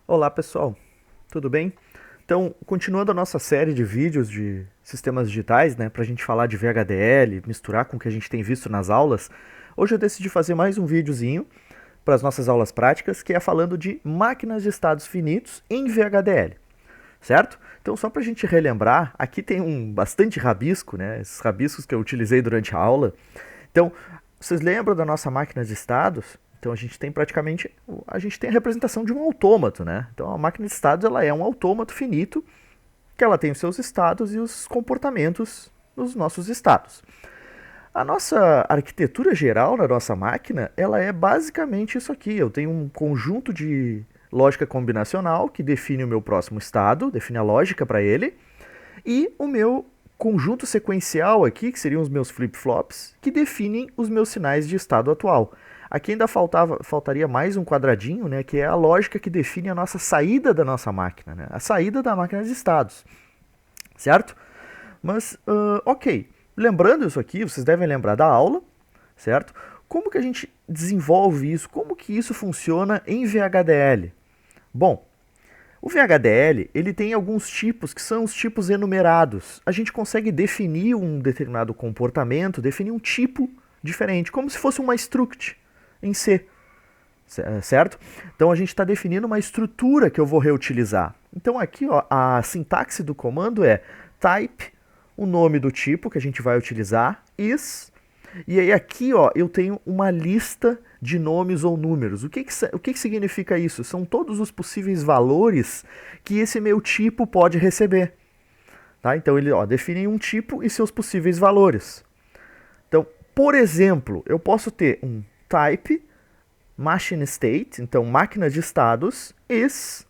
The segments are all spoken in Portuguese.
Olá pessoal, tudo bem? Então, continuando a nossa série de vídeos de sistemas digitais, né, para a gente falar de VHDL, misturar com o que a gente tem visto nas aulas, hoje eu decidi fazer mais um videozinho para as nossas aulas práticas, que é falando de máquinas de estados finitos em VHDL, certo? Então, só para a gente relembrar, aqui tem bastante rabisco, né, esses rabiscos que eu utilizei durante a aula. Então, vocês lembram da nossa máquina de estados? Então a gente tem praticamente a representação de um autômato, né? Então a máquina de estados ela é um autômato finito que ela tem os seus estados e os comportamentos dos nossos estados. A nossa arquitetura geral na nossa máquina, ela é basicamente isso aqui. Eu tenho um conjunto de lógica combinacional que define o meu próximo estado, define a lógica para ele, e o meu conjunto sequencial aqui, que seriam os meus flip-flops, que definem os meus sinais de estado atual. Aqui ainda faltaria mais um quadradinho, né, que é a lógica que define a nossa saída da nossa máquina, né, a saída da máquina de estados, certo? Mas, ok, lembrando isso aqui, vocês devem lembrar da aula, certo? Como que a gente desenvolve isso? Como que isso funciona em VHDL? Bom, o VHDL ele tem alguns tipos que são os tipos enumerados. A gente consegue definir um determinado comportamento, definir um tipo diferente, como se fosse uma struct em C, certo? Então a gente está definindo uma estrutura que eu vou reutilizar. Então aqui ó, a sintaxe do comando é type, o nome do tipo que a gente vai utilizar, is, e aí aqui ó, eu tenho uma lista de nomes ou números. O que significa isso? São todos os possíveis valores que esse meu tipo pode receber. Tá? Então ele define um tipo e seus possíveis valores. Então, por exemplo, eu posso ter um type machine state, então máquina de estados, is.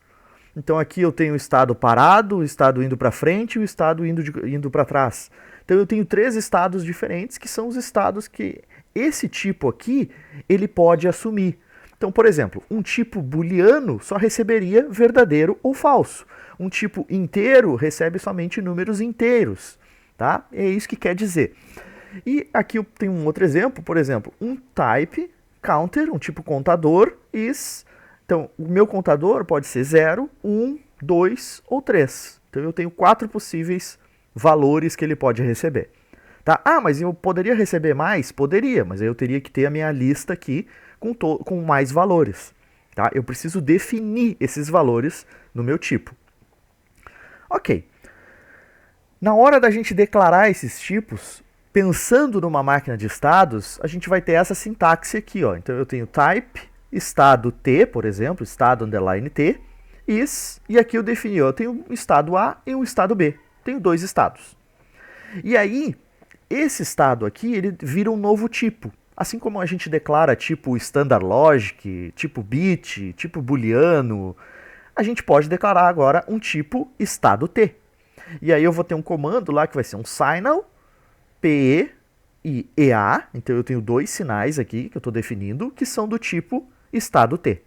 Então aqui eu tenho o estado parado, o estado indo para frente e o estado indo para trás. Então eu tenho três estados diferentes que são os estados que esse tipo aqui ele pode assumir. Então, por exemplo, um tipo booleano só receberia verdadeiro ou falso. Um tipo inteiro recebe somente números inteiros, tá? É isso que quer dizer. E aqui eu tenho um outro exemplo, por exemplo, um type counter, um tipo contador, is. Então, o meu contador pode ser 0, 1, 2 ou 3. Então, eu tenho 4 possíveis valores que ele pode receber. Tá? Ah, mas eu poderia receber mais? Poderia, mas aí eu teria que ter a minha lista aqui com mais valores. Tá? Eu preciso definir esses valores no meu tipo. Ok. Na hora da gente declarar esses tipos, pensando numa máquina de estados, a gente vai ter essa sintaxe aqui. Ó. Então eu tenho type, estado T, por exemplo, estado underline T, is, e aqui eu defini, ó, eu tenho um estado A e um estado B. Tenho dois estados. E aí, esse estado aqui, ele vira um novo tipo. Assim como a gente declara tipo standard logic, tipo bit, tipo booleano, a gente pode declarar agora um tipo estado T. E aí eu vou ter um comando lá que vai ser um signal, PE e EA. Então eu tenho dois sinais aqui que eu estou definindo que são do tipo estado T.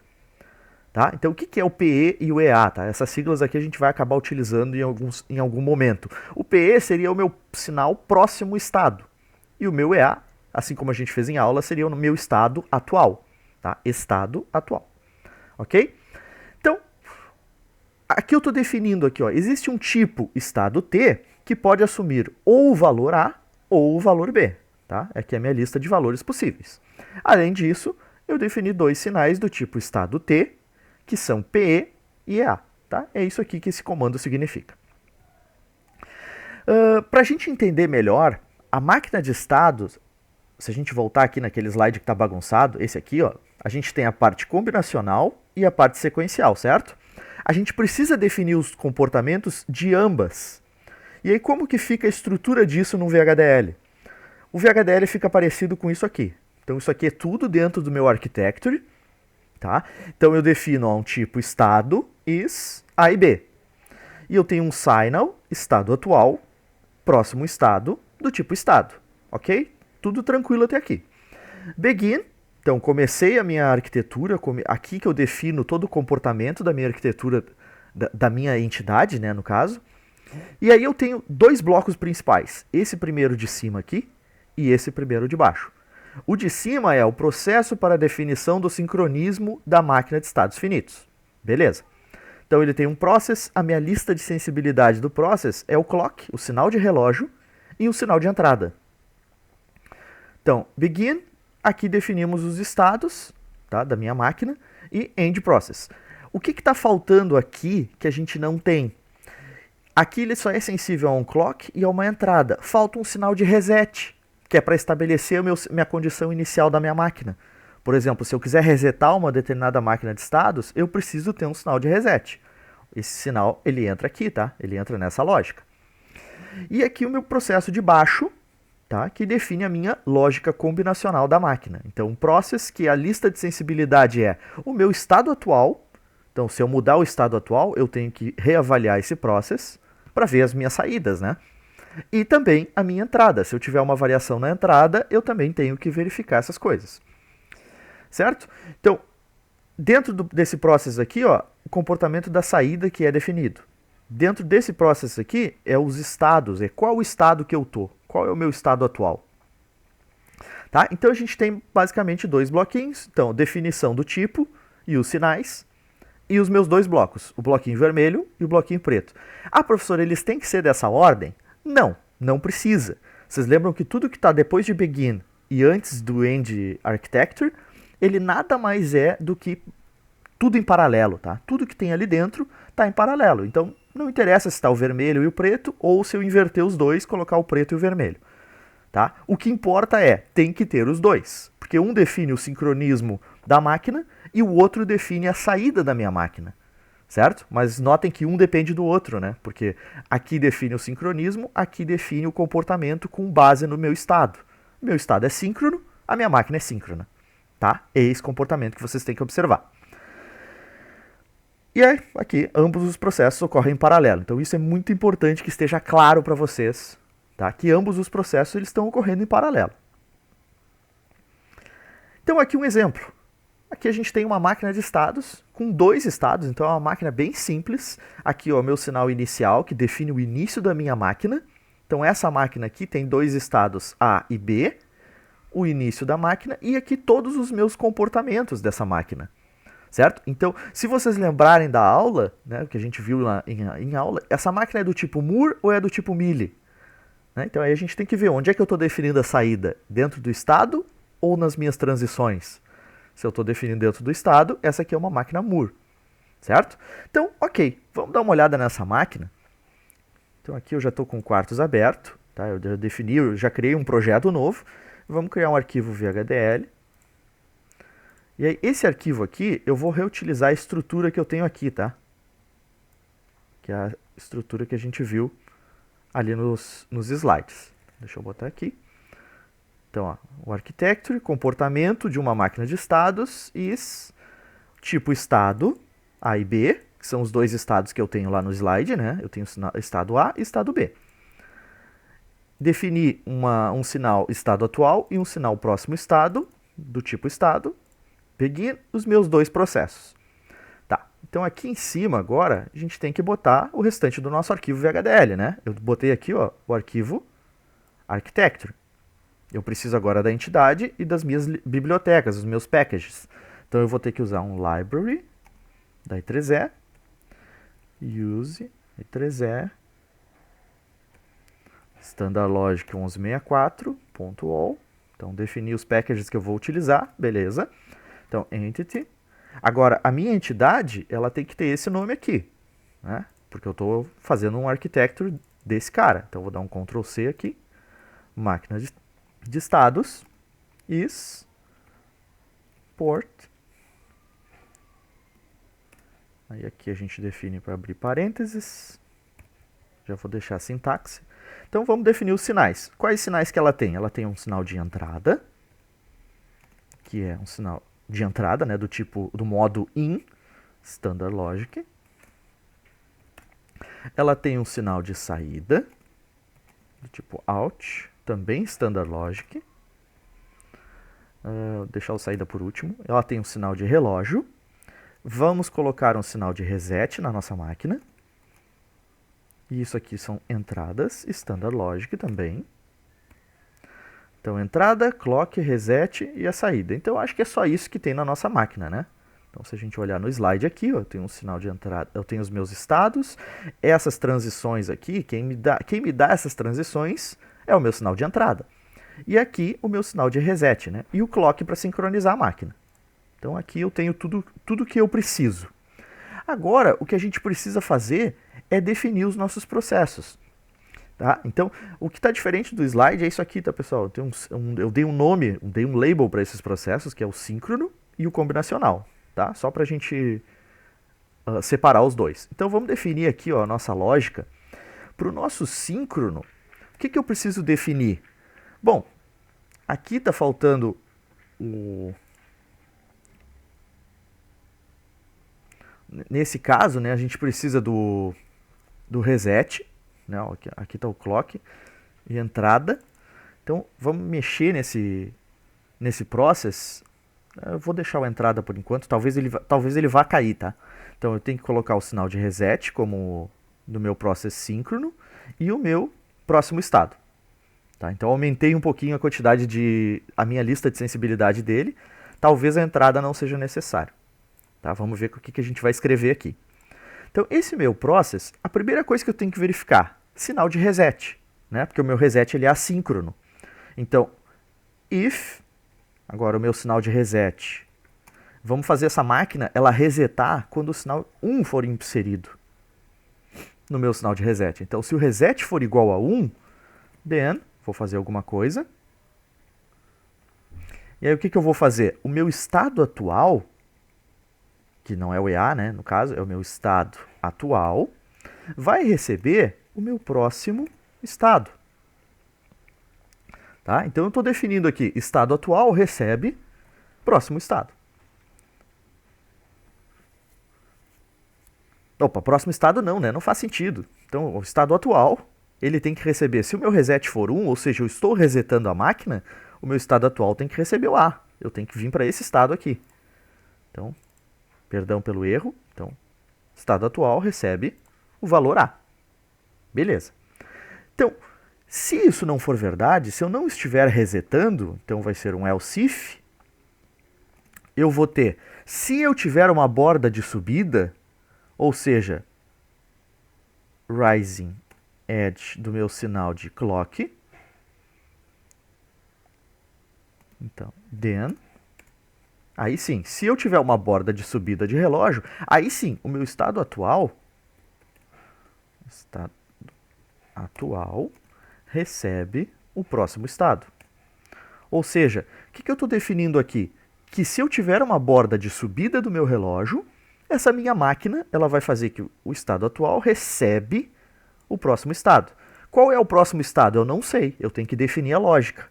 Tá? Então o que é o PE e o EA? Tá? Essas siglas aqui a gente vai acabar utilizando em algum momento. O PE seria o meu sinal próximo estado. E o meu EA, assim como a gente fez em aula, seria o meu estado atual. Tá? Estado atual. Ok? Então, aqui eu estou definindo aqui, ó, existe um tipo estado T que pode assumir ou o valor A ou o valor B. Tá? Aqui é a minha lista de valores possíveis. Além disso, eu defini dois sinais do tipo estado T, que são PE e EA. Tá? É isso aqui que esse comando significa. Para a gente entender melhor, a máquina de estados, se a gente voltar aqui naquele slide que está bagunçado, esse aqui, ó, a gente tem a parte combinacional e a parte sequencial, certo? A gente precisa definir os comportamentos de ambas. E aí como que fica a estrutura disso no VHDL? O VHDL fica parecido com isso aqui. Então isso aqui é tudo dentro do meu architecture. Tá? Então eu defino ó, um tipo estado, is, A e B. E eu tenho um signal, estado atual, próximo estado, do tipo estado. Ok? Tudo tranquilo até aqui. Begin, então comecei a minha arquitetura, aqui que eu defino todo o comportamento da minha arquitetura, da minha entidade, né, no caso. E aí eu tenho dois blocos principais. Esse primeiro de cima aqui e esse primeiro de baixo. O de cima é o processo para a definição do sincronismo da máquina de estados finitos. Beleza. Então ele tem um process, a minha lista de sensibilidade do process é o clock, o sinal de relógio, e o sinal de entrada. Então, begin, aqui definimos os estados, tá, da minha máquina, e end process. O que está faltando aqui que a gente não tem? Aqui ele só é sensível a um clock e a uma entrada. Falta um sinal de reset, que é para estabelecer minha condição inicial da minha máquina. Por exemplo, se eu quiser resetar uma determinada máquina de estados, eu preciso ter um sinal de reset. Esse sinal, ele entra aqui, tá? Ele entra nessa lógica. E aqui o meu processo de baixo, tá? Que define a minha lógica combinacional da máquina. Então, um process que a lista de sensibilidade é o meu estado atual. Então, se eu mudar o estado atual, eu tenho que reavaliar esse process para ver as minhas saídas, né? E também a minha entrada. Se eu tiver uma variação na entrada, eu também tenho que verificar essas coisas. Certo? Então, dentro desse processo aqui, ó, o comportamento da saída que é definido. Dentro desse processo aqui, é os estados, é qual o estado que eu tô, qual é o meu estado atual. Tá? Então, a gente tem basicamente dois bloquinhos. Então, definição do tipo e os sinais. E os meus dois blocos, o bloquinho vermelho e o bloquinho preto. Ah, professor, eles têm que ser dessa ordem? Não, não precisa. Vocês lembram que tudo que está depois de begin e antes do end architecture, ele nada mais é do que tudo em paralelo, tá? Tudo que tem ali dentro está em paralelo. Então, não interessa se está o vermelho e o preto, ou se eu inverter os dois, colocar o preto e o vermelho. Tá? O que importa é, tem que ter os dois. Porque um define o sincronismo da máquina e o outro define a saída da minha máquina. Certo? Mas notem que um depende do outro, né? Porque aqui define o sincronismo, aqui define o comportamento com base no meu estado. Meu estado é síncrono, a minha máquina é síncrona. Tá? É esse comportamento que vocês têm que observar. E aí, aqui, ambos os processos ocorrem em paralelo. Então isso é muito importante que esteja claro para vocês, tá? Que ambos os processos eles estão ocorrendo em paralelo. Então aqui um exemplo. Aqui a gente tem uma máquina de estados com dois estados, então é uma máquina bem simples. Aqui o meu sinal inicial, que define o início da minha máquina. Então essa máquina aqui tem dois estados A e B, o início da máquina, e aqui todos os meus comportamentos dessa máquina. Certo? Então, se vocês lembrarem da aula, né, que a gente viu lá em aula, essa máquina é do tipo Moore ou é do tipo Mealy? Né? Então aí a gente tem que ver onde é que eu estou definindo a saída, dentro do estado ou nas minhas transições. Se eu estou definindo dentro do estado, essa aqui é uma máquina Moore. Certo? Então, ok, vamos dar uma olhada nessa máquina. Então aqui eu já estou com o quartos aberto, tá? Eu já defini, eu já criei um projeto novo. Vamos criar um arquivo VHDL. E aí, esse arquivo aqui, eu vou reutilizar a estrutura que eu tenho aqui, tá? Que é a estrutura que a gente viu ali nos slides. Deixa eu botar aqui. Então, ó, o architecture, comportamento de uma máquina de estados e tipo estado A e B, que são os dois estados que eu tenho lá no slide, né? Eu tenho estado A e estado B. Definir um sinal estado atual e um sinal próximo estado, do tipo estado. Begin os meus dois processos. Tá, então aqui em cima agora a gente tem que botar o restante do nosso arquivo VHDL, né? Eu botei aqui, ó, o arquivo architecture. Eu preciso agora da entidade e das minhas bibliotecas, os meus packages. Então eu vou ter que usar um library da I3E, use I3E, standard logic 1164.all. Então defini os packages que eu vou utilizar, beleza? Então, entity. Agora, a minha entidade, ela tem que ter esse nome aqui, né? Porque eu estou fazendo um architecture desse cara. Então, eu vou dar um Ctrl C aqui. Máquina de estados. Is. Port. Aí aqui a gente define para abrir parênteses. Já vou deixar a sintaxe. Então, vamos definir os sinais. Quais sinais que ela tem? Ela tem um sinal de entrada, que é um sinal de entrada, né, do tipo, do modo in, standard logic. Ela tem um sinal de saída, do tipo out, também standard logic. Deixar o saída por último. Ela tem um sinal de relógio. Vamos colocar um sinal de reset na nossa máquina. E isso aqui são entradas, standard logic também. Então, entrada, clock, reset e a saída. Então, eu acho que é só isso que tem na nossa máquina, né? Então, se a gente olhar no slide aqui, ó, eu tenho um sinal de entrada, eu tenho os meus estados, essas transições aqui, quem me dá essas transições é o meu sinal de entrada. E aqui o meu sinal de reset, né? E o clock para sincronizar a máquina. Então aqui eu tenho tudo que eu preciso. Agora, o que a gente precisa fazer é definir os nossos processos. Tá? Então, o que está diferente do slide é isso aqui, tá, pessoal? Eu dei um nome, dei um label para esses processos, que é o síncrono e o combinacional. Tá? Só para a gente separar os dois. Então, vamos definir aqui, ó, a nossa lógica. Para o nosso síncrono, o que eu preciso definir? Bom, aqui está faltando o... Nesse caso, né, a gente precisa do reset, né, aqui está o clock e entrada. Então, vamos mexer nesse process. Eu vou deixar o entrada por enquanto, talvez ele vá cair, tá? Então, eu tenho que colocar o sinal de reset como do meu process síncrono e o meu próximo estado. Tá? Então, aumentei um pouquinho a minha lista de sensibilidade dele. Talvez a entrada não seja necessária. Tá? Vamos ver o que a gente vai escrever aqui. Então, esse meu process, a primeira coisa que eu tenho que verificar, sinal de reset, né? Porque o meu reset ele é assíncrono. Então, if, agora o meu sinal de reset, vamos fazer essa máquina ela resetar quando o sinal 1 for inserido no meu sinal de reset. Então, se o reset for igual a 1, then, vou fazer alguma coisa. E aí, o que eu vou fazer? O meu estado atual, que não é o EA, né, no caso, é o meu estado atual, vai receber o meu próximo estado. Tá? Então, eu estou definindo aqui, estado atual recebe próximo estado. Opa, próximo estado não, né? Não faz sentido. Então, o estado atual, ele tem que receber, se o meu reset for 1, ou seja, eu estou resetando a máquina, o meu estado atual tem que receber o A. Eu tenho que vir para esse estado aqui. Então, perdão pelo erro. Então, estado atual recebe o valor A. Beleza. Então, se isso não for verdade, se eu não estiver resetando, então vai ser um else if, eu vou ter, se eu tiver uma borda de subida, ou seja, rising edge do meu sinal de clock, então, then, aí sim, se eu tiver uma borda de subida de relógio, aí sim, o meu estado atual recebe o próximo estado. Ou seja, o que eu estou definindo aqui? Que se eu tiver uma borda de subida do meu relógio, essa minha máquina ela vai fazer que o estado atual recebe o próximo estado. Qual é o próximo estado? Eu não sei, eu tenho que definir a lógica.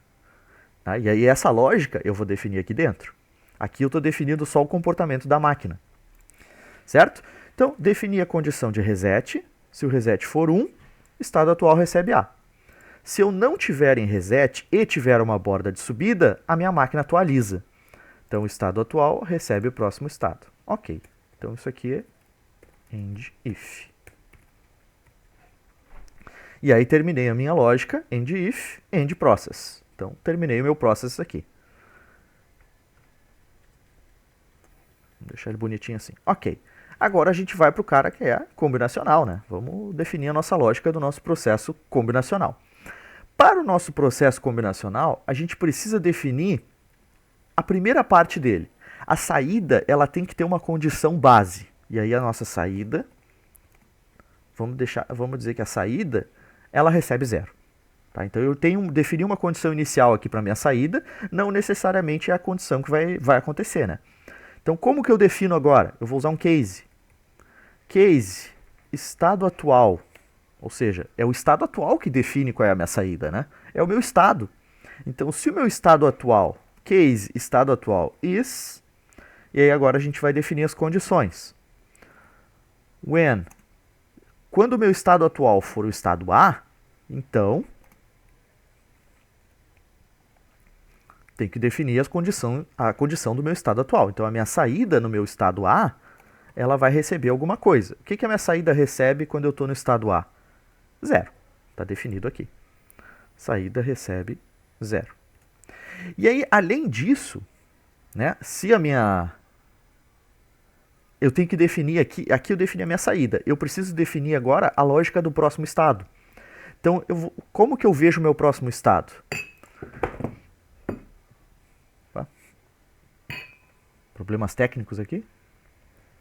Tá? E aí essa lógica eu vou definir aqui dentro. Aqui eu estou definindo só o comportamento da máquina. Certo? Então, definir a condição de reset. Se o reset for 1, estado atual recebe A. Se eu não tiver em reset e tiver uma borda de subida, a minha máquina atualiza. Então, o estado atual recebe o próximo estado. Ok. Então, isso aqui é end if. E aí, terminei a minha lógica, end if, end process. Então, terminei o meu process aqui. Vou deixar ele bonitinho assim. Ok. Agora a gente vai para o cara que é combinacional, né? Vamos definir a nossa lógica do nosso processo combinacional. Para o nosso processo combinacional, a gente precisa definir a primeira parte dele. A saída, ela tem que ter uma condição base. E aí a nossa saída, vamos dizer que a saída, ela recebe 0. Tá? Então eu defini uma condição inicial aqui para minha saída, não necessariamente é a condição que vai acontecer, né? Então como que eu defino agora? Eu vou usar um case. Case, estado atual. Ou seja, é o estado atual que define qual é a minha saída, né? É o meu estado. Então, se o meu estado atual, case, estado atual is, e aí agora a gente vai definir as condições. When, quando o meu estado atual for o estado A, então, tem que definir a condição do meu estado atual. Então, a minha saída no meu estado A, ela vai receber alguma coisa. O que a minha saída recebe quando eu estou no estado A? 0. Está definido aqui. Saída recebe 0. E aí, além disso, né, se a minha eu tenho que definir aqui eu defini a minha saída. Eu preciso definir agora a lógica do próximo estado. Então, como que eu vejo o meu próximo estado? Tá? Problemas técnicos aqui?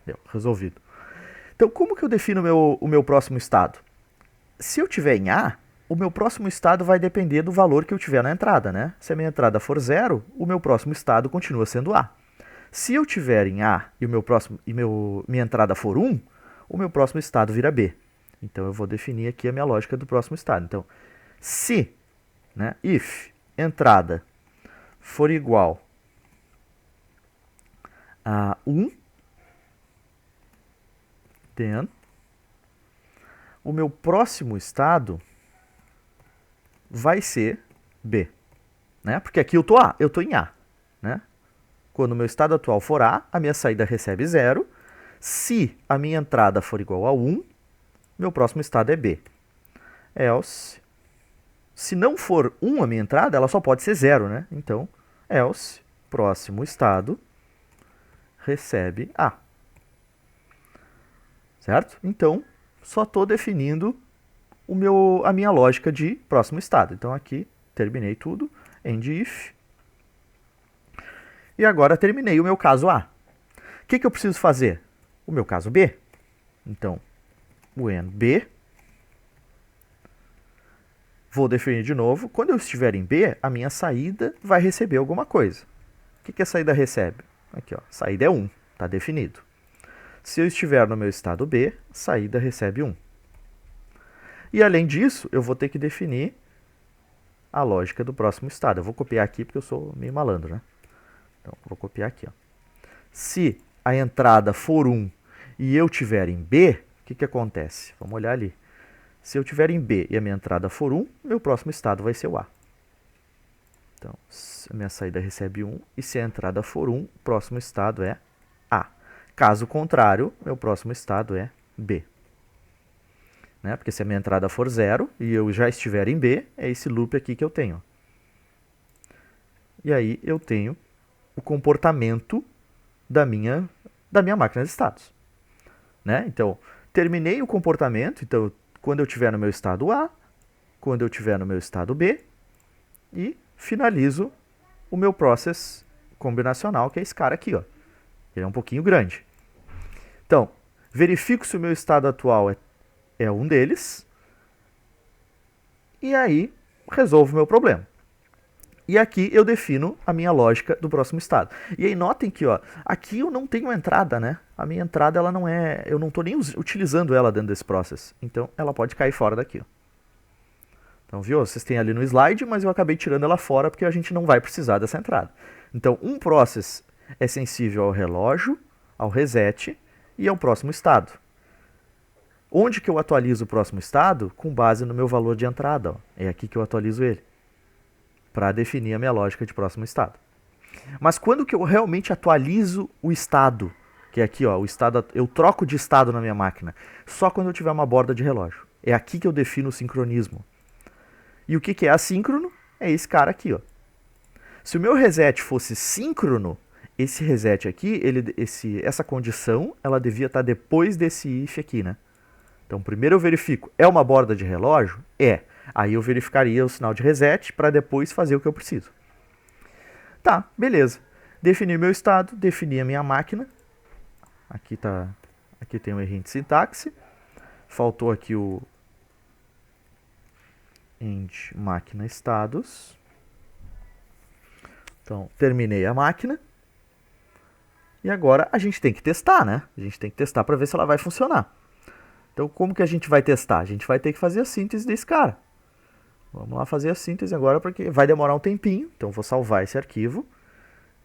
Deu, resolvido. Então, como que eu defino o meu próximo estado? Se eu tiver em A, o meu próximo estado vai depender do valor que eu tiver na entrada, né? Se a minha entrada for 0, o meu próximo estado continua sendo A. Se eu tiver em A e minha entrada for 1, o meu próximo estado vira B. Então eu vou definir aqui a minha lógica do próximo estado. Então, se, né, if entrada for igual a 1, then o meu próximo estado vai ser B, né? Porque aqui eu tô em A, né? Quando o meu estado atual for A, a minha saída recebe 0. Se a minha entrada for igual a 1, meu próximo estado é B. Else, se não for 1 a minha entrada, ela só pode ser 0, né? Então, else, próximo estado, recebe A. Certo? Então, só estou definindo a minha lógica de próximo estado. Então, aqui, terminei tudo, end if. E agora terminei o meu caso A. O que eu preciso fazer? O meu caso B. Então, when B, vou definir de novo. Quando eu estiver em B, a minha saída vai receber alguma coisa. O que a saída recebe? Aqui, ó, saída é 1, está definido. Se eu estiver no meu estado B, saída recebe 1. E além disso, eu vou ter que definir a lógica do próximo estado. Eu vou copiar aqui porque eu sou meio malandro, né? Então, vou copiar aqui, ó. Se a entrada for 1 e eu estiver em B, o que acontece? Vamos olhar ali. Se eu estiver em B e a minha entrada for 1, meu próximo estado vai ser o A. Então, a minha saída recebe 1, e se a entrada for 1, o próximo estado é A. Caso contrário, meu próximo estado é B. Né? Porque se a minha entrada for 0 e eu já estiver em B, é esse loop aqui que eu tenho. E aí eu tenho o comportamento da minha máquina de estados. Né? Então, terminei o comportamento. Então, quando eu estiver no meu estado A, quando eu estiver no meu estado B, e finalizo o meu process combinacional, que é esse cara aqui, ó. Ele é um pouquinho grande. Então, verifico se o meu estado atual é um deles, e aí resolvo o meu problema. E aqui eu defino a minha lógica do próximo estado. E aí notem que, ó, aqui eu não tenho entrada, né? A minha entrada, ela não é... Eu não estou nem utilizando ela dentro desse process. Então, ela pode cair fora daqui, ó. Então, viu? Vocês têm ali no slide, mas eu acabei tirando ela fora porque a gente não vai precisar dessa entrada. Então, um process é sensível ao relógio, ao reset e ao próximo estado. Onde que eu atualizo o próximo estado? Com base no meu valor de entrada, ó. É aqui que eu atualizo ele, para definir a minha lógica de próximo estado. Mas quando que eu realmente atualizo o estado? Que é aqui, ó, o estado, eu troco de estado na minha máquina. Só quando eu tiver uma borda de relógio. É aqui que eu defino o sincronismo. E o que é assíncrono? É esse cara aqui, ó. Se o meu reset fosse síncrono, esse reset aqui, essa condição, ela devia estar depois desse if aqui, né? Então, primeiro eu verifico, é uma borda de relógio? É. Aí eu verificaria o sinal de reset para depois fazer o que eu preciso. Tá, beleza. Defini meu estado, defini a minha máquina. Aqui tem um errinho de sintaxe. Faltou aqui o end máquina estados. Então, terminei a máquina. E agora a gente tem que testar, né? A gente tem que testar para ver se ela vai funcionar. Então, como que a gente vai testar? A gente vai ter que fazer a síntese desse cara. Vamos lá fazer a síntese agora, porque vai demorar um tempinho. Então, vou salvar esse arquivo.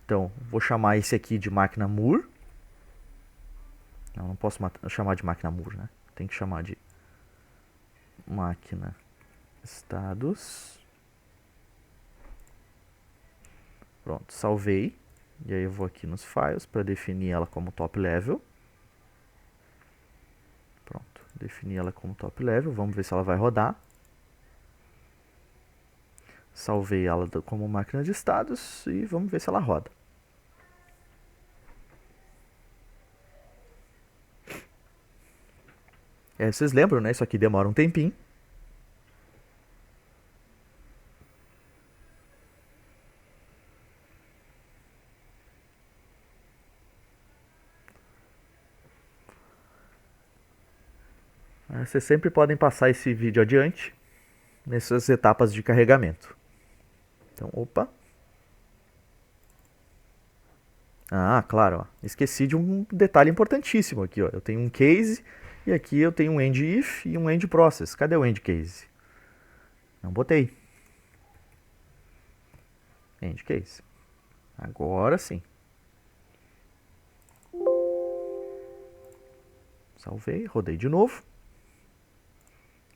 Então, vou chamar esse aqui de máquina Moore. Não posso chamar de máquina Moore, né? Tem que chamar de máquina estados. Pronto, salvei. E aí eu vou aqui nos files para definir ela como top level. Pronto, defini ela como top level. Vamos ver se ela vai rodar. Salvei ela como máquina de estados e vamos ver se ela roda. Vocês lembram, né? Isso aqui demora um tempinho. Vocês sempre podem passar esse vídeo adiante nessas etapas de carregamento. Então, opa. Ah, claro, ó. Esqueci de um detalhe importantíssimo aqui, ó. Eu tenho um case e aqui eu tenho um end if e um end process. Cadê o end case? Não botei. End case. Agora sim. Salvei, rodei de novo.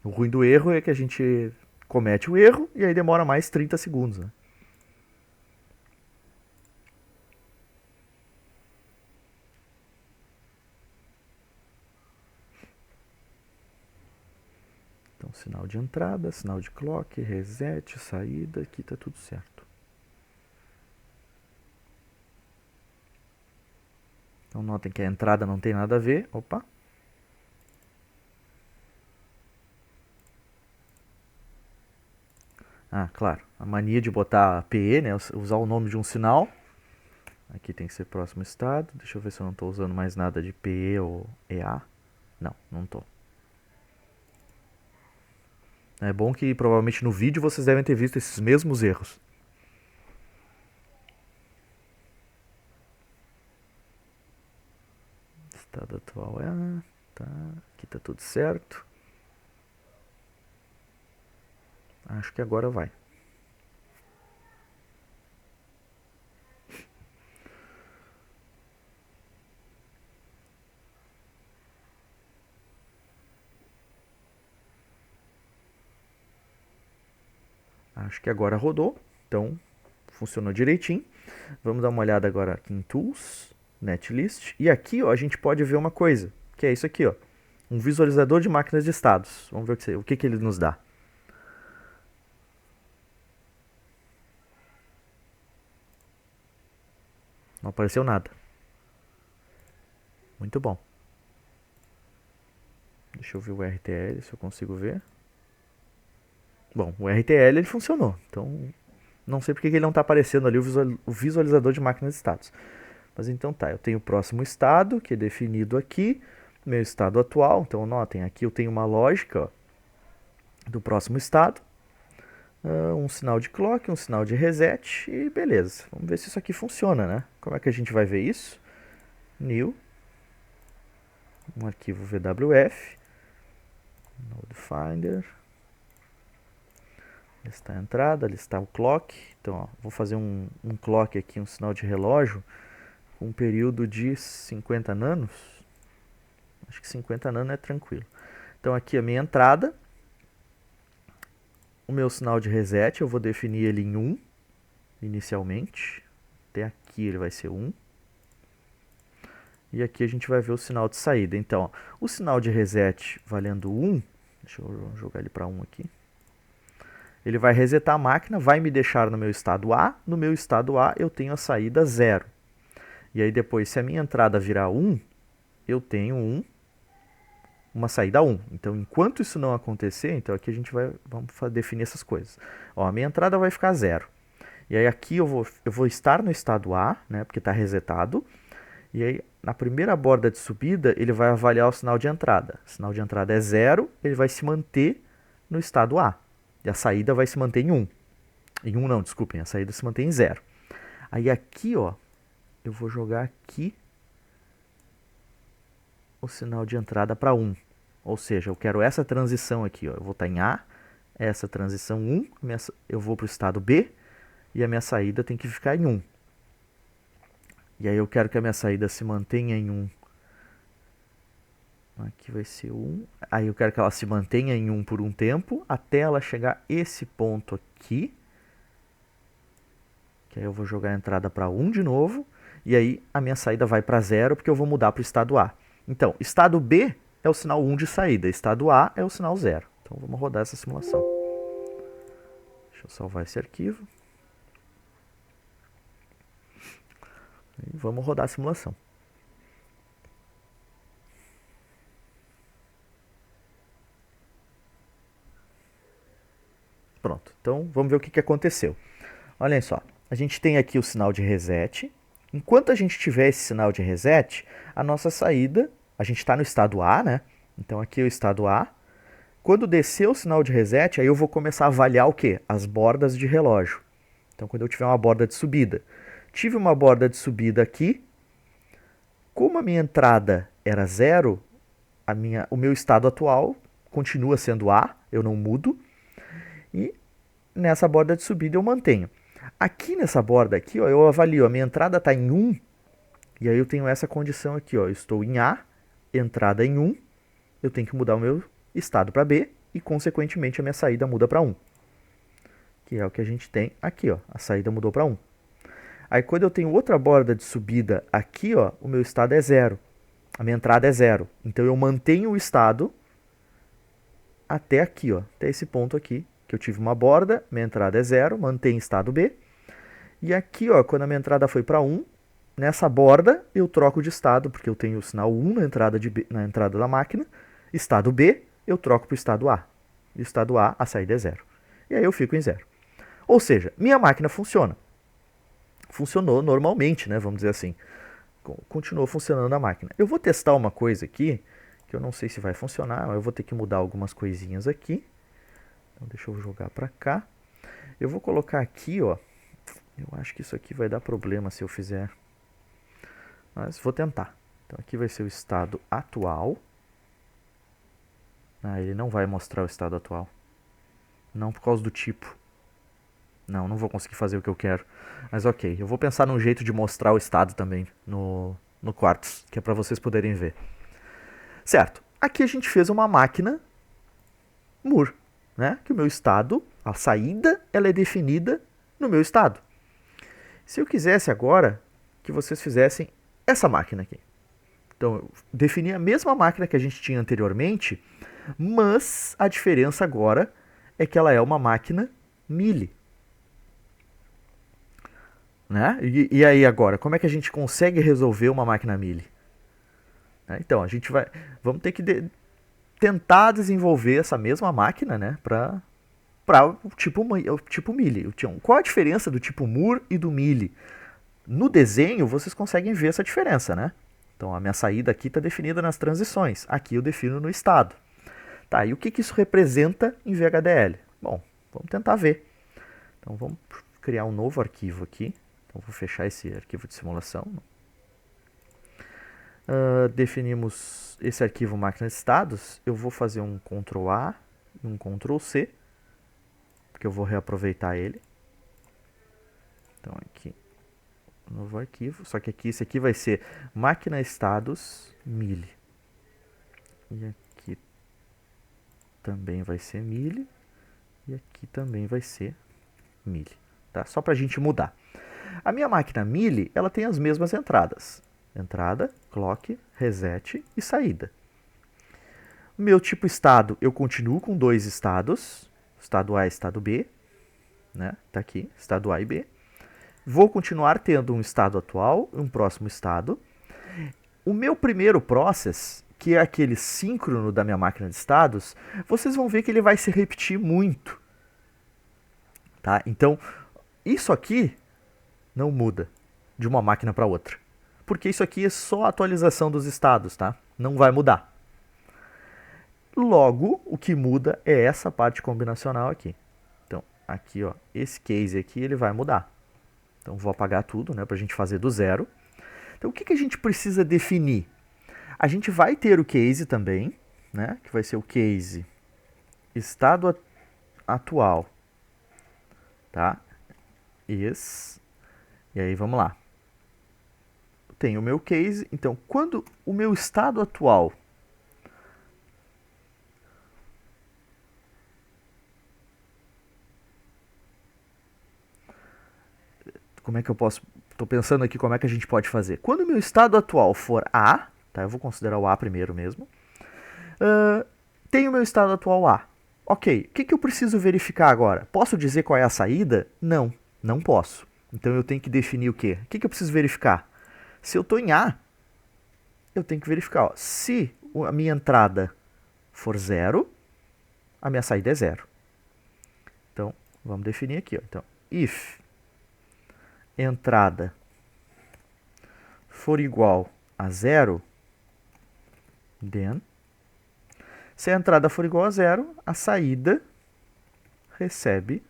O ruim do erro é que a gente comete o erro e aí demora mais 30 segundos, né? Então, sinal de entrada, sinal de clock, reset, saída, aqui tá tudo certo. Então, notem que a entrada não tem nada a ver. Opa. Ah, claro, a mania de botar PE, né, usar o nome de um sinal. Aqui tem que ser próximo estado. Deixa eu ver se eu não estou usando mais nada de PE ou EA. Não, não estou. É bom que provavelmente no vídeo vocês devem ter visto esses mesmos erros. Estado atual é... Tá, aqui tá tudo certo. Acho que agora vai. Acho que agora rodou. Então, funcionou direitinho. Vamos dar uma olhada agora aqui em Tools, Netlist. E aqui ó, a gente pode ver uma coisa, que é isso aqui, ó. Um visualizador de máquinas de estados. Vamos ver o que ele nos dá. Não apareceu nada. Muito bom. Deixa eu ver o RTL, se eu consigo ver. Bom, o RTL ele funcionou. Então, não sei porque ele não está aparecendo ali o visualizador de máquinas de estados. Mas então tá, eu tenho o próximo estado, que é definido aqui. Meu estado atual. Então, notem, aqui eu tenho uma lógica ó, do próximo estado. Um sinal de clock, um sinal de reset e beleza. Vamos ver se isso aqui funciona, né? Como é que a gente vai ver isso? New. Um arquivo VWF. Node Finder. Listar a entrada, listar o clock. Então, ó, vou fazer um clock aqui, um sinal de relógio, com um período de 50 nanos. Acho que 50 nanos é tranquilo. Então, aqui a minha entrada. O meu sinal de reset, eu vou definir ele em 1, inicialmente. Até aqui ele vai ser 1. E aqui a gente vai ver o sinal de saída. Então, ó, o sinal de reset valendo 1, deixa eu jogar ele para 1 aqui. Ele vai resetar a máquina, vai me deixar no meu estado A. No meu estado A eu tenho a saída 0. E aí depois, se a minha entrada virar 1, eu tenho uma saída 1. Então, enquanto isso não acontecer, então aqui a gente vamos definir essas coisas. Ó, a minha entrada vai ficar 0. E aí aqui eu vou estar no estado A, né, porque está resetado. E aí, na primeira borda de subida, ele vai avaliar o sinal de entrada. O sinal de entrada é 0, ele vai se manter no estado A. E a saída vai se manter em 1. Em 1 não, desculpem, a saída se mantém em 0. Aí aqui, ó, eu vou jogar aqui o sinal de entrada para 1. Ou seja, eu quero essa transição aqui, ó. Eu vou estar em A, essa transição 1, eu vou para o estado B e a minha saída tem que ficar em 1. E aí eu quero que a minha saída se mantenha em 1. Aqui vai ser 1. Aí eu quero que ela se mantenha em 1 por um tempo, até ela chegar a esse ponto aqui. Que aí eu vou jogar a entrada para 1 de novo. E aí a minha saída vai para 0, porque eu vou mudar para o estado A. Então, estado B é o sinal 1 de saída. Estado A é o sinal 0. Então vamos rodar essa simulação. Deixa eu salvar esse arquivo. E vamos rodar a simulação. Pronto, então vamos ver o que aconteceu. Olhem só, a gente tem aqui o sinal de reset. Enquanto a gente tiver esse sinal de reset, a nossa saída, a gente está no estado A, né? Então aqui é o estado A. Quando descer o sinal de reset, aí eu vou começar a avaliar o quê? As bordas de relógio. Então quando eu tiver uma borda de subida. Tive uma borda de subida aqui. Como a minha entrada era zero, o meu estado atual continua sendo A, eu não mudo. E nessa borda de subida eu mantenho. Aqui nessa borda aqui, ó, eu avalio, a minha entrada está em 1, e aí eu tenho essa condição aqui, ó, eu estou em A, entrada em 1, eu tenho que mudar o meu estado para B, e consequentemente a minha saída muda para 1. Que é o que a gente tem aqui, ó, a saída mudou para 1. Aí quando eu tenho outra borda de subida aqui, ó, o meu estado é 0, a minha entrada é 0. Então eu mantenho o estado até aqui, ó, até esse ponto aqui, que eu tive uma borda, minha entrada é 0, mantenho estado B. E aqui, ó, quando a minha entrada foi para 1, nessa borda eu troco de estado, porque eu tenho o sinal 1 na entrada da máquina. Estado B, eu troco para o estado A. E o estado A, a saída é 0. E aí eu fico em 0. Ou seja, minha máquina funciona. Funcionou normalmente, né, vamos dizer assim. Continuou funcionando a máquina. Eu vou testar uma coisa aqui, que eu não sei se vai funcionar, mas eu vou ter que mudar algumas coisinhas aqui. Então deixa eu jogar para cá. Eu vou colocar aqui, ó. Eu acho que isso aqui vai dar problema se eu fizer. Mas vou tentar. Então aqui vai ser o estado atual. Ah, ele não vai mostrar o estado atual. Não por causa do tipo. Não vou conseguir fazer o que eu quero. Mas ok, eu vou pensar num jeito de mostrar o estado também no Quartz, que é para vocês poderem ver. Certo, aqui a gente fez uma máquina Moore, né? Que o meu estado, a saída, ela é definida no meu estado. Se eu quisesse agora que vocês fizessem essa máquina aqui. Então, eu defini a mesma máquina que a gente tinha anteriormente, mas a diferença agora é que ela é uma máquina Mealy. Né? E aí agora, como é que a gente consegue resolver uma máquina Mealy? Então, vamos ter que tentar desenvolver essa mesma máquina, né, para o tipo Mealy. Qual a diferença do tipo Moore e do Mealy? No desenho, vocês conseguem ver essa diferença, né? Então, a minha saída aqui está definida nas transições. Aqui eu defino no estado. Tá, e o que isso representa em VHDL? Bom, vamos tentar ver. Então, vamos criar um novo arquivo aqui. Então, vou fechar esse arquivo de simulação. Definimos esse arquivo máquina de estados. Eu vou fazer um Ctrl A e um Ctrl C, porque eu vou reaproveitar ele. Então, aqui, novo arquivo. Só que aqui, esse aqui vai ser máquina estados Mealy. E aqui também vai ser Mealy. E aqui também vai ser Mealy. Tá? Só para a gente mudar. A minha máquina Mealy, ela tem as mesmas entradas. Entrada, clock, reset e saída. Meu tipo estado, eu continuo com dois estados. Estado A e estado B. Né? Tá aqui, estado A e B. Vou continuar tendo um estado atual e um próximo estado. O meu primeiro process, que é aquele síncrono da minha máquina de estados, vocês vão ver que ele vai se repetir muito. Tá? Então, isso aqui não muda de uma máquina para outra. Porque isso aqui é só a atualização dos estados, tá? Não vai mudar. Logo, o que muda é essa parte combinacional aqui. Então, aqui, ó, esse case aqui, ele vai mudar. Então, vou apagar tudo, né, para a gente fazer do zero. Então, o que a gente precisa definir? A gente vai ter o case também, né, que vai ser o case estado atual, tá? Esse. E aí, vamos lá. Tenho o meu case. Então, quando o meu estado atual como é que eu posso... Estou pensando aqui como é que a gente pode fazer. Quando o meu estado atual for A, tá? Eu vou considerar o A primeiro mesmo. Tenho o meu estado atual A. Ok, o que eu preciso verificar agora? Posso dizer qual é a saída? Não, não posso. Então eu tenho que definir o quê? O que eu preciso verificar? Se eu estou em A, eu tenho que verificar. Ó, se a minha entrada for 0, a minha saída é 0. Então, vamos definir aqui. Ó. Então, if entrada for igual a 0, then, se a entrada for igual a 0, a saída recebe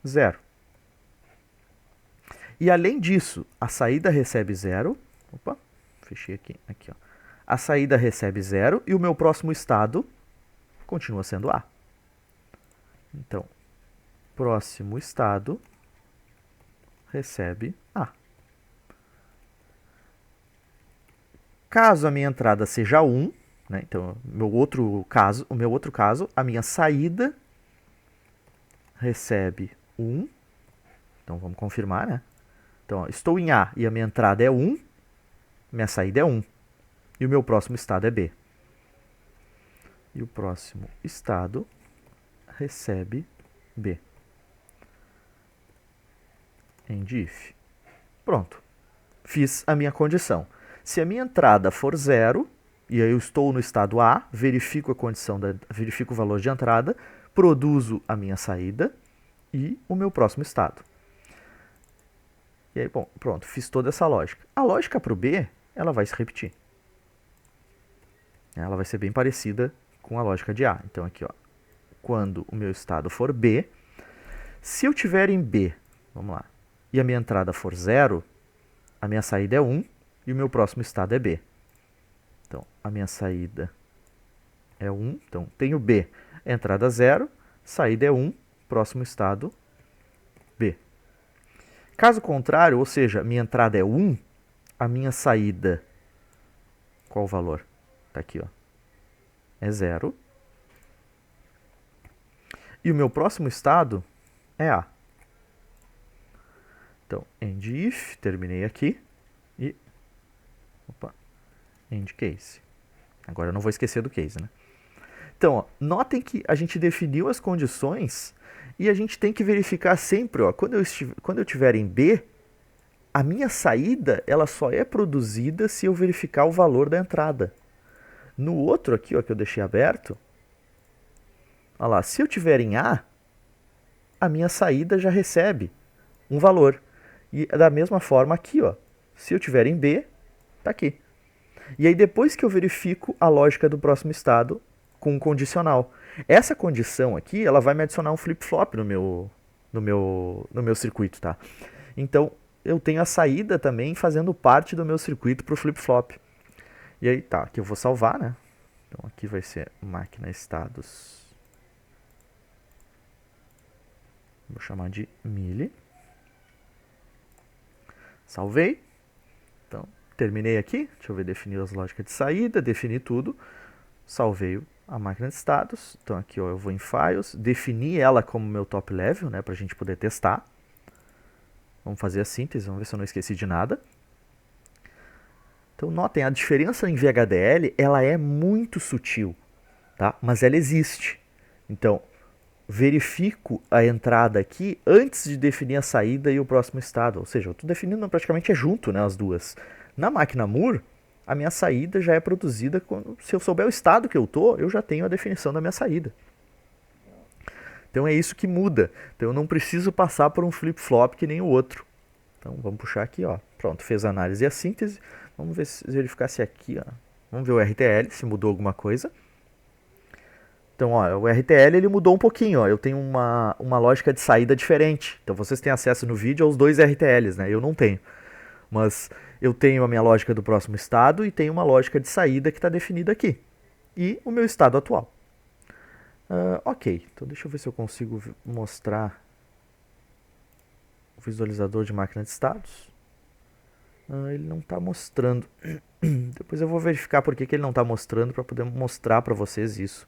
0. E além disso, a saída recebe 0. Opa, fechei aqui. Aqui, ó. A saída recebe 0 e o meu próximo estado continua sendo A. Então, próximo estado recebe A. Caso a minha entrada seja 1, né, então o meu outro caso, a minha saída recebe 1. Então vamos confirmar, né? Então, ó, estou em A e a minha entrada é 1, minha saída é 1. E o meu próximo estado é B. E o próximo estado recebe B. End if. Pronto. Fiz a minha condição. Se a minha entrada for 0, e aí eu estou no estado A, verifico a condição, verifico o valor de entrada, produzo a minha saída e o meu próximo estado. E aí, bom, pronto, fiz toda essa lógica. A lógica para o B, ela vai se repetir. Ela vai ser bem parecida com a lógica de A. Então aqui, ó, quando o meu estado for B, se eu tiver em B, vamos lá, e a minha entrada for 0, a minha saída é 1 e o meu próximo estado é B. Então, a minha saída é 1, então tenho B, entrada 0, saída é 1, próximo estado B. Caso contrário, ou seja, minha entrada é 1, a minha saída, qual o valor? Está aqui, ó, é 0. E o meu próximo estado é A. Então, end if, terminei aqui, e end case. Agora eu não vou esquecer do case, né? Então, ó, notem que a gente definiu as condições e a gente tem que verificar sempre, ó, quando eu estiver em B, a minha saída ela só é produzida se eu verificar o valor da entrada. No outro aqui, ó, que eu deixei aberto, olha lá, se eu estiver em A, a minha saída já recebe um valor. E da mesma forma aqui, ó, se eu estiver em B, está aqui. E aí depois que eu verifico a lógica do próximo estado com um condicional. Essa condição aqui, ela vai me adicionar um flip-flop no meu circuito, tá? Então, eu tenho a saída também fazendo parte do meu circuito para o flip-flop. E aí, tá, aqui eu vou salvar, né? Então, aqui vai ser máquina estados. Vou chamar de mili. Salvei. Então, terminei aqui. Deixa eu ver, definir as lógicas de saída, defini tudo. Salvei a máquina de estados. Então, aqui ó, eu vou em Files, defini ela como meu top level, né, para a gente poder testar. Vamos fazer a síntese, vamos ver se eu não esqueci de nada. Então, notem, a diferença em VHDL, ela é muito sutil, tá? Mas ela existe. Então, verifico a entrada aqui antes de definir a saída e o próximo estado. Ou seja, eu estou definindo praticamente junto, né, as duas. Na máquina Moore, a minha saída já é produzida, se eu souber o estado que eu estou, eu já tenho a definição da minha saída. Então é isso que muda. Então eu não preciso passar por um flip-flop que nem o outro. Então vamos puxar aqui, ó. Pronto, fez a análise e a síntese. Vamos verificar se aqui, ó. Vamos ver o RTL, se mudou alguma coisa. Então, ó, o RTL ele mudou um pouquinho, ó. Eu tenho uma lógica de saída diferente. Então vocês têm acesso no vídeo aos dois RTLs, né? Eu não tenho. Mas eu tenho a minha lógica do próximo estado e tenho uma lógica de saída que está definida aqui. E o meu estado atual. Ok, então deixa eu ver se eu consigo mostrar o visualizador de máquina de estados. Ele não está mostrando. Depois eu vou verificar por que ele não está mostrando para poder mostrar para vocês isso.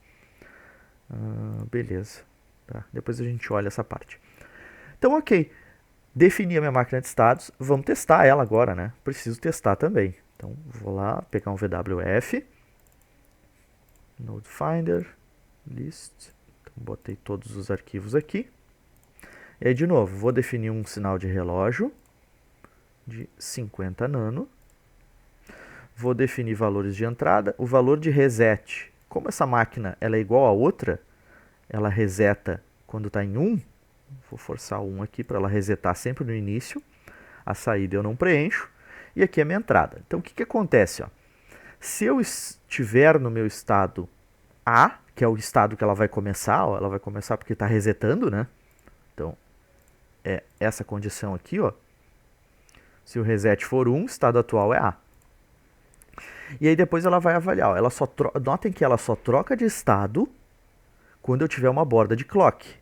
Beleza. Tá, depois a gente olha essa parte. Então, ok. Defini a minha máquina de estados. Vamos testar ela agora, né? Preciso testar também. Então, vou lá pegar um VWF. Node Finder. List. Então, botei todos os arquivos aqui. E aí, de novo, vou definir um sinal de relógio de 50 nano. Vou definir valores de entrada. O valor de reset. Como essa máquina ela é igual à outra, ela reseta quando está em 1, Vou forçar 1 aqui para ela resetar sempre no início. A saída eu não preencho. E aqui é a minha entrada. Então o que acontece? Ó? Se eu estiver no meu estado A, que é o estado que ela vai começar, ó, ela vai começar porque está resetando, né? Então é essa condição aqui, ó. Se o reset for 1, o estado atual é A. E aí depois ela vai avaliar. Ó, notem que ela só troca de estado quando eu tiver uma borda de clock.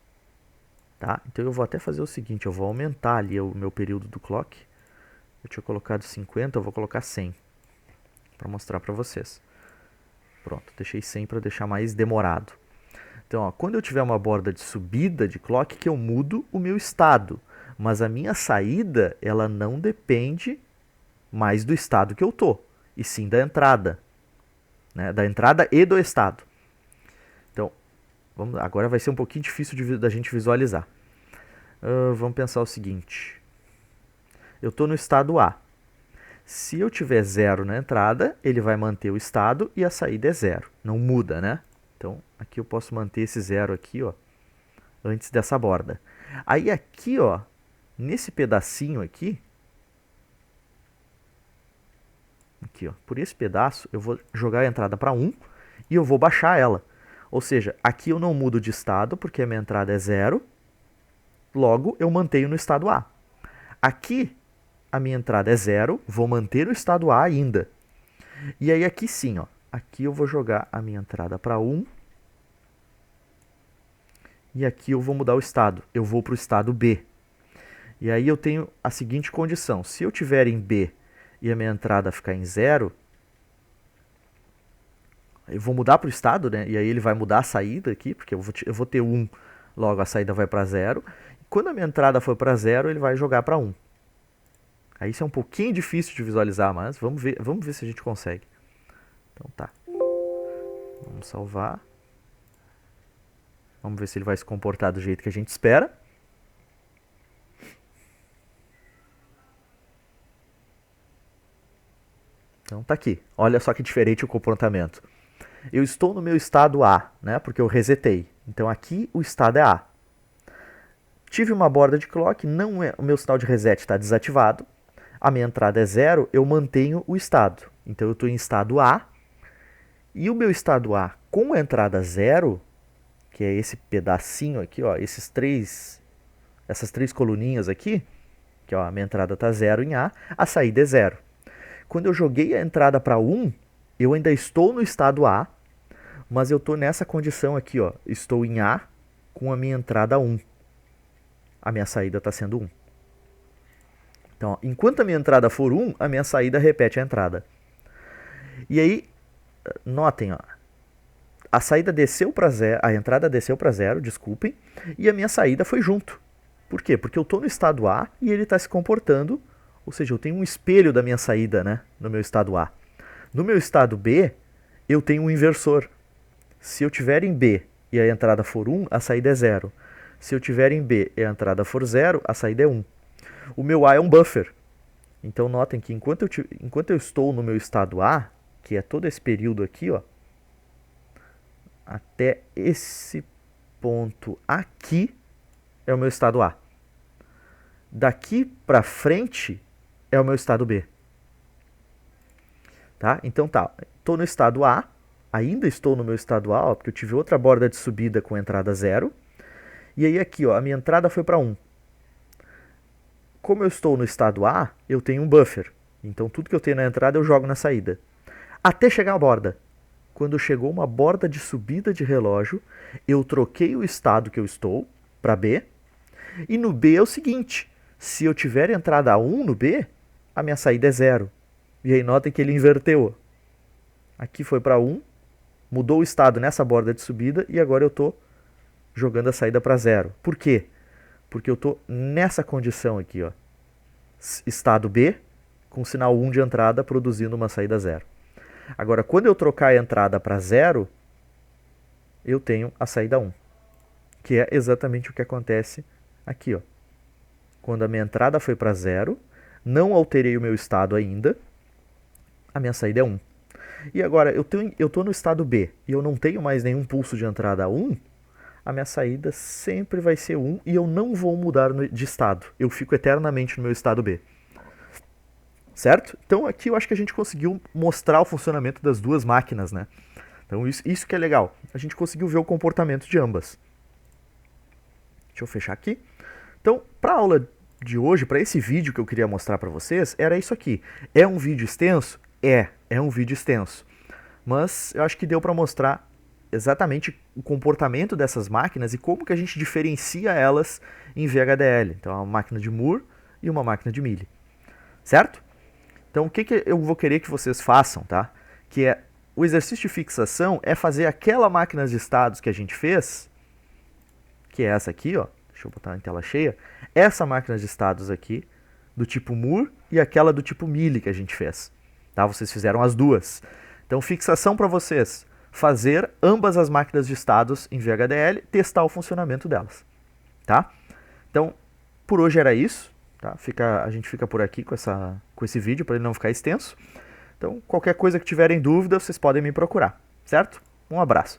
Tá? Então eu vou até fazer o seguinte, eu vou aumentar ali o meu período do clock. Eu tinha colocado 50, eu vou colocar 100 para mostrar para vocês. Pronto, deixei 100 para deixar mais demorado. Então, ó, quando eu tiver uma borda de subida de clock, que eu mudo o meu estado. Mas a minha saída, ela não depende mais do estado que eu tô, e sim da entrada. Né? Da entrada e do estado. Então, agora vai ser um pouquinho difícil da gente visualizar. Vamos pensar o seguinte. Eu estou no estado A. Se eu tiver 0 na entrada, ele vai manter o estado e a saída é 0. Não muda, né? Então, aqui eu posso manter esse 0 aqui, ó, antes dessa borda. Aí aqui, ó, nesse pedacinho aqui, ó, por esse pedaço, eu vou jogar a entrada para 1 e eu vou baixar ela. Ou seja, aqui eu não mudo de estado, porque a minha entrada é 0. Logo, eu mantenho no estado A. Aqui, a minha entrada é 0, vou manter o estado A ainda. E aí aqui sim, ó, aqui eu vou jogar a minha entrada para 1. E aqui eu vou mudar o estado, eu vou para o estado B. E aí eu tenho a seguinte condição, se eu tiver em B e a minha entrada ficar em 0, eu vou mudar para o estado, né? E aí ele vai mudar a saída aqui, porque eu vou ter 1, logo a saída vai para 0. Quando a minha entrada for para 0, ele vai jogar para 1. Aí isso é um pouquinho difícil de visualizar, mas vamos ver se a gente consegue. Então tá. Vamos salvar. Vamos ver se ele vai se comportar do jeito que a gente espera. Então tá aqui. Olha só que diferente o comportamento. Eu estou no meu estado A, né? Porque eu resetei. Então aqui o estado é A. Tive uma borda de clock, o meu sinal de reset está desativado. A minha entrada é 0, eu mantenho o estado. Então eu estou em estado A. E o meu estado A com a entrada 0, que é esse pedacinho aqui, ó, essas três coluninhas aqui, que ó, a minha entrada está 0 em A, a saída é 0. Quando eu joguei a entrada para 1, eu ainda estou no estado A, mas eu estou nessa condição aqui, ó, estou em A com a minha entrada 1. A minha saída está sendo 1. Então, ó, enquanto a minha entrada for 1, a minha saída repete a entrada. E aí, notem, ó, a saída desceu para 0, a entrada desceu para 0, desculpem, e a minha saída foi junto. Por quê? Porque eu estou no estado A e ele está se comportando, ou seja, eu tenho um espelho da minha saída, né, no meu estado A. No meu estado B, eu tenho um inversor. Se eu tiver em B e a entrada for 1, a saída é 0. Se eu tiver em B e a entrada for 0, a saída é 1. O meu A é um buffer. Então notem que enquanto eu estou no meu estado A, que é todo esse período aqui, ó, até esse ponto aqui é o meu estado A. Daqui para frente é o meu estado B. Tá? Então tá, estou no estado A, ainda estou no meu estado A, ó, porque eu tive outra borda de subida com entrada 0. E aí aqui, ó, a minha entrada foi para 1. Como eu estou no estado A, eu tenho um buffer. Então tudo que eu tenho na entrada eu jogo na saída. Até chegar a borda. Quando chegou uma borda de subida de relógio, eu troquei o estado que eu estou para B. E no B é o seguinte, se eu tiver entrada 1 no B, a minha saída é 0. E aí notem que ele inverteu. Aqui foi para 1, mudou o estado nessa borda de subida e agora eu estou jogando a saída para 0. Por quê? Porque eu estou nessa condição aqui, ó, estado B, com sinal 1 de entrada, produzindo uma saída 0. Agora, quando eu trocar a entrada para 0, eu tenho a saída 1, que é exatamente o que acontece aqui, ó. Quando a minha entrada foi para 0, não alterei o meu estado ainda, a minha saída é 1. E agora, eu estou no estado B e eu não tenho mais nenhum pulso de entrada 1, a minha saída sempre vai ser 1 e eu não vou mudar de estado. Eu fico eternamente no meu estado B. Certo? Então aqui eu acho que a gente conseguiu mostrar o funcionamento das duas máquinas, né? Então isso que é legal. A gente conseguiu ver o comportamento de ambas. Deixa eu fechar aqui. Então, para a aula de hoje, para esse vídeo que eu queria mostrar para vocês, era isso aqui. É um vídeo extenso? É um vídeo extenso. Mas eu acho que deu para mostrar exatamente o comportamento dessas máquinas e como que a gente diferencia elas em VHDL. Então, é uma máquina de Moore e uma máquina de Mealy. Certo? Então, o que eu vou querer que vocês façam, tá? Que é, o exercício de fixação é fazer aquela máquina de estados que a gente fez, que é essa aqui, ó. Deixa eu botar em tela cheia. Essa máquina de estados aqui, do tipo Moore, e aquela do tipo Mealy que a gente fez. Tá? Vocês fizeram as duas. Então, fixação para vocês. Fazer ambas as máquinas de estados em VHDL, testar o funcionamento delas. Tá? Então, por hoje era isso. Tá? A gente fica por aqui com esse vídeo, para ele não ficar extenso. Então, qualquer coisa que tiverem dúvida, vocês podem me procurar. Certo? Um abraço.